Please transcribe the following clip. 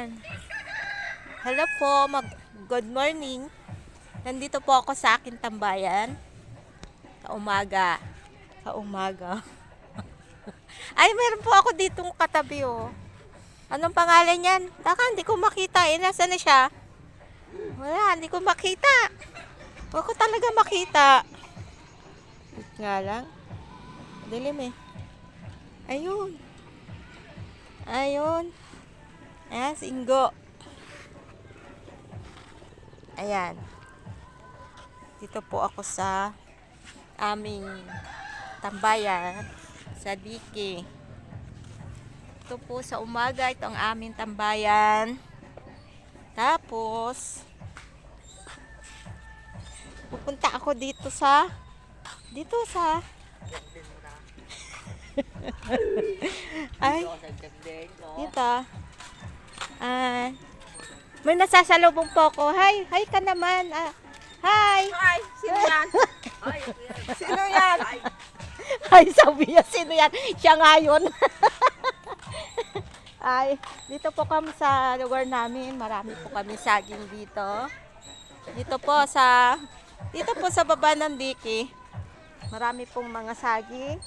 Ayan. Hello po, good morning. Nandito po ako sa aking tambayan. Sa umaga. Sa umaga. Ay, meron po ako ditong katabi, oh. Anong pangalan niyan? Taka, hindi ko makita. Nasaan na siya? Wala, hindi ko makita. Huwag ko talaga makita. Wait nga lang. Dilim eh. Ayun. Ayun. Ayan, si Ingo. Ayan. Dito po ako sa aming tambayan sa Diki. Ito po sa umaga, ito ang aming tambayan. Tapos pupunta ako dito sa ay dito. May nasasalubong po ako. Hi ka naman. Hi. Ay, sino yan? Ay, sino yan? Hi, sabi niya, sino yan? Siya nga yun. Ay, dito po kami sa lugar namin. Marami po kami saging dito. Dito po sa baba ng Diki. Marami pong mga saging.